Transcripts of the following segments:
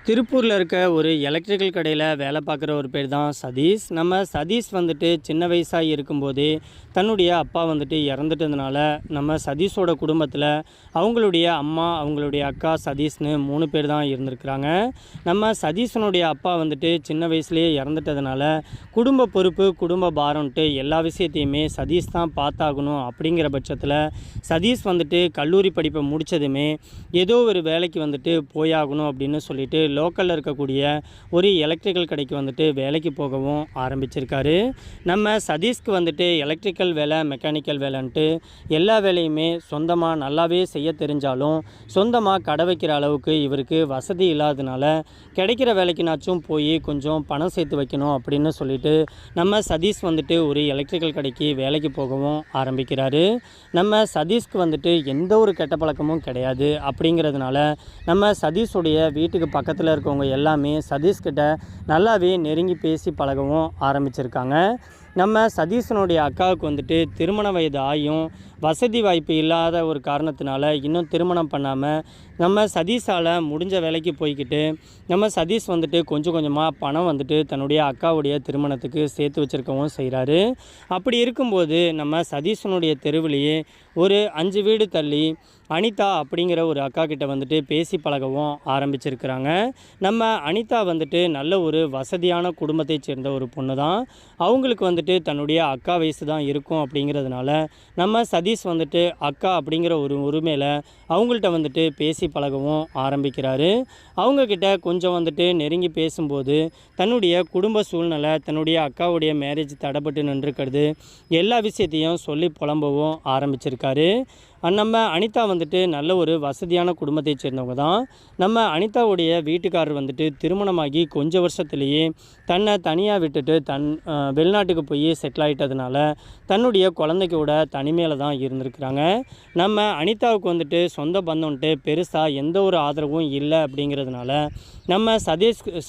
திருப்பூரில் இருக்க ஒரு எலக்ட்ரிக்கல் கடையில் வேலை பார்க்குற ஒரு பேர் தான் சதீஷ். நம்ம சதீஷ் வந்துட்டு சின்ன வயசாக இருக்கும்போதே தன்னுடைய அப்பா வந்துட்டு இறந்துட்டதுனால நம்ம சதீஷோட குடும்பத்தில் அவங்களுடைய அம்மா, அவங்களுடைய அக்கா, சதீஷ்னு 3 பேர் தான் இருந்திருக்கிறாங்க. நம்ம சதீஷனுடைய அப்பா வந்துட்டு சின்ன வயசுலேயே இறந்துட்டதுனால குடும்ப பொறுப்பு, குடும்ப பாரம்ன்ட்டு எல்லா விஷயத்தையுமே சதீஷ் தான் பார்த்தாகணும். அப்படிங்கிற பட்சத்தில் சதீஷ் வந்துட்டு கல்லூரி படிப்பை முடித்ததுமே ஏதோ ஒரு வேலைக்கு வந்துட்டு போயாகணும் அப்படின்னு சொல்லிட்டு லோக்கலில் இருக்கக்கூடிய ஒரு எலக்ட்ரிக்கல் கடைக்கு வந்துட்டு வேலைக்கு போகவும் ஆரம்பிச்சிருக்காரு. நம்ம சதீஷ்க்கு வந்துட்டு எலக்ட்ரிக்கல் வேலை, மெக்கானிக்கல் வேலைன்ட்டு எல்லா வேலையுமே சொந்தமாக நல்லாவே செய்ய தெரிஞ்சாலும் சொந்தமாக கடை வைக்கிற அளவுக்கு இவருக்கு வசதி இல்லாததுனால கிடைக்கிற வேலைக்குனாச்சும் போய் கொஞ்சம் பணம் சேர்த்து வைக்கணும் அப்படின்னு சொல்லிட்டு நம்ம சதீஷ் வந்துட்டு ஒரு எலக்ட்ரிக்கல் கடைக்கு வேலைக்கு போகவும் ஆரம்பிக்கிறாரு. நம்ம சதீஷ்க்கு வந்துட்டு எந்த ஒரு கெட்ட பழக்கமும் கிடையாது. அப்படிங்கிறதுனால நம்ம சதீஷுடைய வீட்டுக்கு பக்கத்தில் இருக்கவங்க எல்லாமே சதீஷ்கிட்ட நல்லாவே நெருங்கி பேசி பழகவும் ஆரம்பிச்சிருக்காங்க. நம்ம சதீஷனுடைய அக்காவுக்கு வந்துட்டு திருமண வயது ஆகியும் வசதி வாய்ப்பு இல்லாத ஒரு காரணத்தினால இன்னும் திருமணம் பண்ணாமல் நம்ம சதீஷால் முடிஞ்ச வேலைக்கு போய்கிட்டு நம்ம சதீஷ் வந்துட்டு கொஞ்சம் கொஞ்சமாக பணம் வந்துட்டு தன்னுடைய அக்காவுடைய திருமணத்துக்கு சேர்த்து வச்சுருக்கவும் செய்கிறாரு. அப்படி இருக்கும்போது நம்ம சதீஷனுடைய தெருவிலேயே ஒரு 5 வீடு தள்ளி அனிதா அப்படிங்கிற ஒரு அக்கா கிட்ட வந்துட்டு பேசி பழகவும் ஆரம்பிச்சிருக்கிறாங்க. நம்ம அனிதா வந்துட்டு நல்ல ஒரு வசதியான குடும்பத்தை சேர்ந்த ஒரு பொண்ணு தான். அவங்களுக்கு வந்துட்டு தன்னுடைய அக்கா வயசு தான் இருக்கும். அப்படிங்கிறதுனால நம்ம சதீஷ் வந்துட்டு அக்கா அப்படிங்கிற ஒரு உரிமையில் அவங்கள்ட்ட வந்துட்டு பேசி பழகவும் ஆரம்பிக்கிறாரு. அவங்கக்கிட்ட கொஞ்சம் வந்துட்டு நெருங்கி பேசும்போது தன்னுடைய குடும்ப சூழ்நிலை, தன்னுடைய அக்காவுடைய மேரேஜ் தடைப்பட்டு நின்றுக்கிறது, எல்லா விஷயத்தையும் சொல்லி புலம்பவும் ஆரம்பிச்சிருக்காரு. நம்ம அனிதா வந்துட்டு நல்ல ஒரு வசதியான குடும்பத்தை சேர்ந்தவங்க தான். நம்ம அனிதாவுடைய வீட்டுக்காரர் வந்துட்டு திருமணமாகி கொஞ்சம் வருஷத்துலேயே தன்னை தனியாக விட்டுட்டு வெளிநாட்டுக்கு போய் செட்டில் ஆகிட்டதுனால தன்னுடைய குழந்தைக்கூட தனிமையில் தான் இருந்திருக்கிறாங்க. நம்ம அனிதாவுக்கு வந்துட்டு சொந்த பந்தம்ன்ட்டு பெருசாக எந்த ஒரு ஆதரவும் இல்லை. அப்படிங்கிறதுனால நம்ம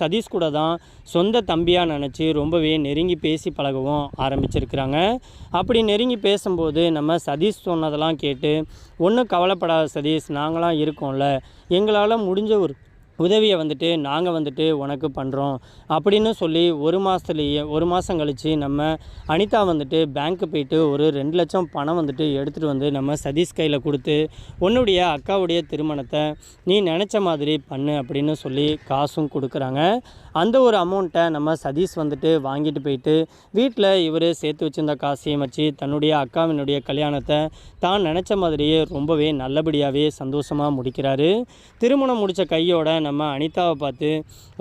சதீஷ் கூட தான் சொந்த தம்பியாக நினச்சி ரொம்பவே நெருங்கி பேசி பழகவும் ஆரம்பிச்சிருக்கிறாங்க. அப்படி நெருங்கி பேசும்போது நம்ம சதீஷ் சொன்னதெல்லாம் கேட்டு, ஒன்றும் கவலைப்படாத சதீஷ், நாங்களாம் இருக்கோம்ல, எங்களால் முடிஞ்ச ஒரு உதவியை வந்துட்டு நாங்கள் வந்துட்டு உனக்கு பண்ணுறோம் அப்படின்னு சொல்லி ஒரு மாதம் கழித்து நம்ம அனிதா வந்துட்டு பேங்க்கு போயிட்டு ஒரு 2 லட்சம் பணம் வந்துட்டு எடுத்துகிட்டு வந்து நம்ம சதீஷ் கையில் கொடுத்து, உன்னுடைய அக்காவுடைய திருமணத்தை நீ நினச்ச மாதிரி பண்ணு அப்படின்னு சொல்லி காசும் கொடுக்குறாங்க. அந்த ஒரு அமௌண்ட்டை நம்ம சதீஷ் வந்துட்டு வாங்கிட்டு போயிட்டு வீட்டில் இவர் சேர்த்து வச்சுருந்த காசையும் வச்சு தன்னுடைய அக்காவினுடைய கல்யாணத்தை தான் நினச்ச மாதிரியே ரொம்பவே நல்லபடியாகவே சந்தோஷமாக முடிக்கிறாரு. திருமணம் முடித்த கையோட நம்ம அனிதாவை பார்த்து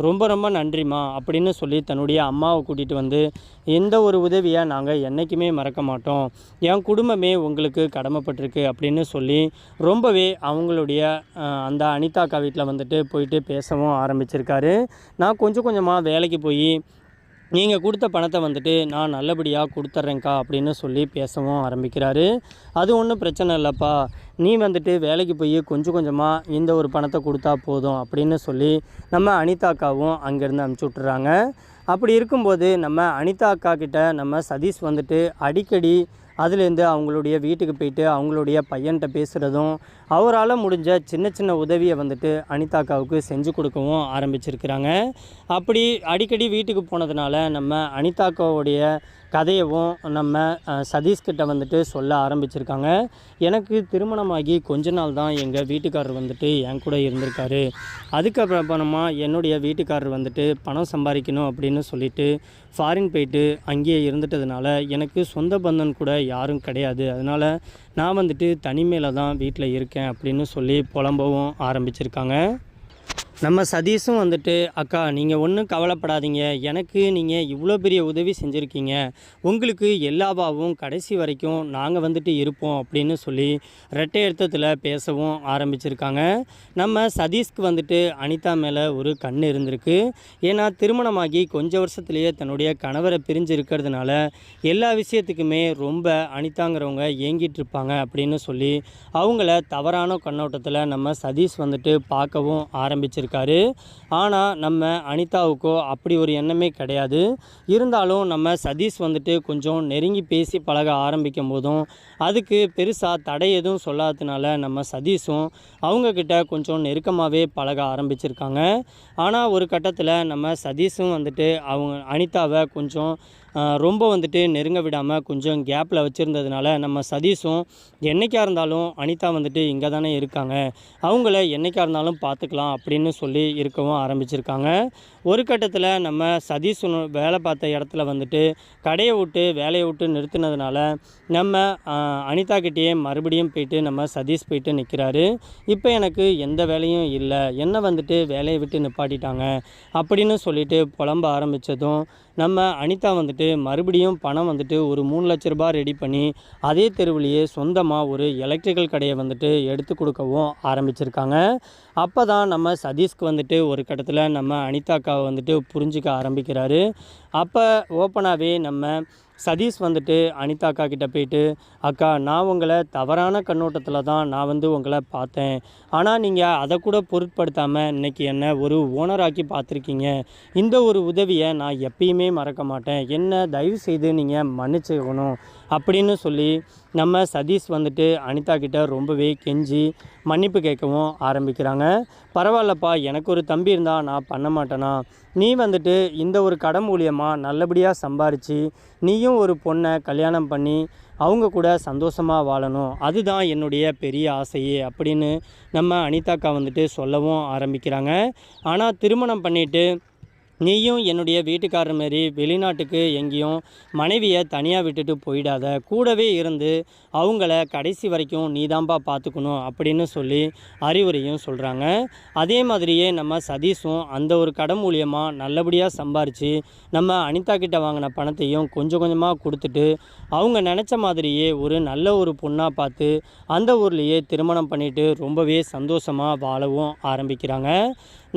ரொம்ப ரொம்ப நன்றிம்மா அப்படின்னு சொல்லி தன்னுடைய அம்மாவை கூட்டிகிட்டு வந்து, எந்த ஒரு உதவியை நாங்கள் என்றைக்குமே மறக்க மாட்டோம், என் குடும்பமே உங்களுக்கு கடமைப்பட்டிருக்கு அப்படின்னு சொல்லி ரொம்பவே அவங்களுடைய அந்த அனிதா அக்கா வீட்டில் வந்துட்டு போயிட்டு பேசவும் ஆரம்பிச்சிருக்காரு. நான் கொஞ்சம் கொஞ்சமாக வேலைக்கு போய் நீங்கள் கொடுத்த பணத்தை வந்துட்டு நான் நல்லபடியாக கொடுத்துட்றேங்க்கா அப்படின்னு சொல்லி பேசவும் ஆரம்பிக்கிறாரு. அது ஒன்றும் பிரச்சனை இல்லைப்பா, நீ வந்துட்டு வேலைக்கு போய் கொஞ்சம் கொஞ்சமாக இந்த ஒரு பணத்தை கொடுத்தா போதும் அப்படின்னு சொல்லி நம்ம அனிதா அக்காவும் அங்கேருந்து அனுப்பிச்சி விட்டுறாங்க. அப்படி இருக்கும்போது நம்ம அனிதா அக்கா கிட்ட நம்ம சதீஷ் வந்துட்டு அடிக்கடி அதுலேருந்து அவங்களுடைய வீட்டுக்கு போயிட்டு அவங்களுடைய பையன்கிட்ட பேசுகிறதும், அவரால் முடிஞ்ச சின்ன சின்ன உதவியை வந்துட்டு அனிதா அக்காவுக்கு செஞ்சு கொடுக்கவும் ஆரம்பிச்சிருக்கிறாங்க. அப்படி அடிக்கடி வீட்டுக்கு போனதுனால நம்ம அனிதா அக்காவுடைய கதையவும் நம்ம சதீஷ்கிட்ட வந்துட்டு சொல்ல ஆரம்பிச்சிருக்காங்க. எனக்கு திருமணமாகி கொஞ்ச நாள் தான் எங்கள் வீட்டுக்காரர் வந்துட்டு என் கூட இருந்திருக்காரு. அதுக்கப்புறமா என்னுடைய வீட்டுக்காரர் வந்துட்டு பணம் சம்பாதிக்கணும் அப்படின்னு சொல்லிட்டு ஃபாரின் போயிட்டு அங்கேயே இருந்துட்டதுனால எனக்கு சொந்த பந்தன் கூட யாரும் கிடையாது. அதனால் நான் வந்துட்டு தனிமையில் தான் வீட்டில் இருக்கேன் அப்படின்னு சொல்லி புலம்பவும் ஆரம்பிச்சிருக்காங்க. நம்ம சதீஷும் வந்துட்டு, அக்கா நீங்கள் ஒன்றும் கவலைப்படாதீங்க, எனக்கு நீங்கள் இவ்வளோ பெரிய உதவி செஞ்சுருக்கீங்க, உங்களுக்கு எல்லாவாவும் கடைசி வரைக்கும் நாங்கள் வந்துட்டு இருப்போம் அப்படின்னு சொல்லி ரெட்டை அர்த்தத்தில் பேசவும் ஆரம்பிச்சிருக்காங்க. நம்ம சதீஷ்க்கு வந்துட்டு அனிதா மேலே ஒரு கண் இருந்திருக்கு. ஏன்னா திருமணமாகி கொஞ்சம் வருஷத்துலேயே தன்னுடைய கணவரை பிரிஞ்சு இருக்கிறதுனால எல்லா விஷயத்துக்குமே ரொம்ப அனிதாங்கிறவங்க ஏங்கிட்டு இருப்பாங்க அப்படின்னு சொல்லி அவங்கள தவறான கண்ணோட்டத்தில் நம்ம சதீஷ் வந்துட்டு பார்க்கவும் ஆரம்பிச்சிருக்காங்க. இருந்திருக்காரு. ஆனால் நம்ம அனிதாவுக்கோ அப்படி ஒரு எண்ணமே கிடையாது. இருந்தாலும் நம்ம சதீஷ் வந்துட்டு கொஞ்சம் நெருங்கி பேசி பழக ஆரம்பிக்கும் போதும் அதுக்கு பெருசாக தடை எதுவும் சொல்லாததுனால நம்ம சதீஷும் அவங்கக்கிட்ட கொஞ்சம் நெருக்கமாகவே பழக ஆரம்பிச்சிருக்காங்க. ஆனால் ஒரு கட்டத்தில் நம்ம சதீஷும் வந்துட்டு அவங்க அனிதாவை கொஞ்சம் ரொம்ப வந்துட்டு நெருங்க விடாமல் கொஞ்சம் கேப்பில் வச்சுருந்ததுனால நம்ம சதீஷும் என்றைக்கா இருந்தாலும் அனிதா வந்துட்டு இங்கே தானே இருக்காங்க, அவங்கள என்றைக்கா இருந்தாலும் பார்த்துக்கலாம் அப்படின்னு சொல்லி இருக்கவும் ஆரம்பிச்சிருக்காங்க. ஒரு கட்டத்தில் நம்ம சதீஷ் வேலை பார்த்த இடத்துல வந்துட்டு கடையை விட்டு வேலையை விட்டு நிறுத்தினதுனால நம்ம அனிதா கிட்டேயே மறுபடியும் போயிட்டு நம்ம சதீஷ் போயிட்டு நிற்கிறாரு. இப்போ எனக்கு எந்த வேலையும் இல்லை, என்னை வந்துட்டு வேலையை விட்டு நிப்பாட்டிட்டாங்க அப்படின்னு சொல்லிட்டு புலம்ப ஆரம்பித்ததும் நம்ம அனிதா வந்துட்டு மறுபடியும் பணம் வந்துட்டு ஒரு 3 லட்ச ரூபாய் ரெடி பண்ணி அதே தெருவிலேயே சொந்தமாக ஒரு எலக்ட்ரிக்கல் கடையை வந்துட்டு எடுத்து கொடுக்கவும் ஆரம்பிச்சிருக்காங்க. அப்போ தான் நம்ம சதீஷ்க்கு வந்துட்டு ஒரு கட்டத்தில் நம்ம அனிதாக்காவை வந்துட்டு புரிஞ்சிக்க ஆரம்பிக்கிறாரு. அப்போ ஓப்பனாகவே நம்ம சதீஷ் வந்துட்டு அனிதா அக்கா கிட்ட போயிட்டு, அக்கா நான் உங்களை தவறான கண்ணோட்டத்தில் தான் நான் வந்து உங்களை பார்த்தேன், ஆனால் நீங்கள் அதை கூட பொருட்படுத்தாமல் இன்றைக்கி என்னை ஒரு ஓனராக்கி பார்த்துருக்கீங்க. இந்த ஒரு உதவியை நான் எப்பயுமே மறக்க மாட்டேன், என்ன தயவு செய்து நீங்கள் மன்னிச்சுக்கணும் அப்படின்னு சொல்லி நம்ம சதீஷ் வந்துட்டு அனிதா கிட்ட ரொம்பவே கெஞ்சி மன்னிப்பு கேட்கவும் ஆரம்பிக்கிறாங்க. பரவாயில்லப்பா, எனக்கு ஒரு தம்பி இருந்தால் நான் பண்ண மாட்டேனா, நீ வந்துட்டு இந்த ஒரு கடை மூலியமாக நல்லபடியாக சம்பாரித்து நீயும் ஒரு பொண்ணை கல்யாணம் பண்ணி அவங்க கூட சந்தோஷமாக வாழணும், அதுதான் என்னுடைய பெரிய ஆசையே அப்படின்னு நம்ம அனிதாக்கா வந்துட்டு சொல்லவும் ஆரம்பிக்கிறாங்க. ஆனால் திருமணம் பண்ணிவிட்டு நீயும் என்னுடைய வீட்டுக்காரர் மாரி வெளிநாட்டுக்கு எங்கேயும் மனைவியை தனியாக விட்டுட்டு போயிடாத, கூடவே இருந்து அவங்கள கடைசி வரைக்கும் நீதான்பா பார்த்துக்கணும் அப்படின்னு சொல்லி அறிவுரையும் சொல்கிறாங்க. அதே மாதிரியே நம்ம சதீஷும் அந்த ஒரு கடை மூலியமாக நல்லபடியாக சம்பாரித்து நம்ம அனிதா கிட்ட வாங்கின பணத்தையும் கொஞ்சம் கொஞ்சமாக கொடுத்துட்டு அவங்க நினச்ச மாதிரியே ஒரு நல்ல ஒரு பொண்ணாக பார்த்து அந்த ஊர்லேயே திருமணம் பண்ணிவிட்டு ரொம்பவே சந்தோஷமாக வாழவும் ஆரம்பிக்கிறாங்க.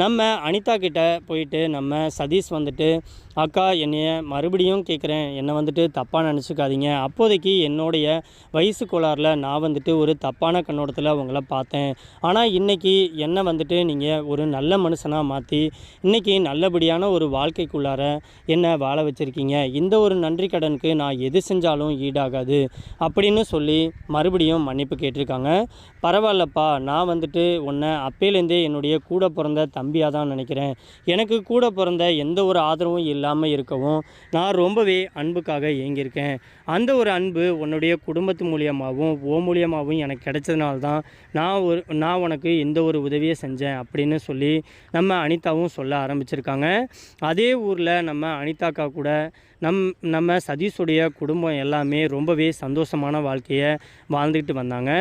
நம்ம அனிதா கிட்ட போயிட்டு நம்ம சதீஷ் வந்துட்டு, அக்கா என்னைய மறுபடியும் கேட்குறேன், என்னை வந்துட்டு தப்பாக நினச்சிக்காதீங்க, அப்போதைக்கு என்னுடைய வயசு கோளாறில் நான் வந்துட்டு ஒரு தப்பான கண்ணோட்டத்தில் உங்களை பார்த்தேன், ஆனால் இன்றைக்கி என்னை வந்துட்டு நீங்கள் ஒரு நல்ல மனுஷனாக மாற்றி இன்றைக்கி நல்லபடியான ஒரு வாழ்க்கைக்குள்ளார என்னை வாழ வச்சுருக்கீங்க, இந்த ஒரு நன்றி கடனுக்கு நான் எது செஞ்சாலும் ஈடாகாது அப்படின்னு சொல்லி மறுபடியும் மன்னிப்பு கேட்டிருக்காங்க. பரவாயில்லப்பா, நான் வந்துட்டு உன்னை அப்பையிலேருந்தே என்னுடைய கூட பிறந்த தம்பியாக தான் நினைக்கிறேன், எனக்கு கூட பிறந்த எந்த ஒரு ஆதரவும் இல்லாமல் இருக்கவும் நான் ரொம்பவே அன்புக்காக ஏங்கியிருக்கேன், அந்த ஒரு அன்பு உன்னுடைய குடும்பத்து மூலியமாகவும் மூலியமாகவும் எனக்கு கிடைச்சதுனால தான் நான் உனக்கு இந்த ஒரு உதவியை செஞ்சேன் அப்படின்னு சொல்லி நம்ம அனிதாவும் சொல்ல ஆரம்பிச்சிருக்காங்க. அதே ஊரில் நம்ம அனிதாக்கா கூட நம்ம சதீஷுடைய குடும்பம் எல்லாமே ரொம்பவே சந்தோஷமான வாழ்க்கையை வாழ்ந்துக்கிட்டு வந்தாங்க.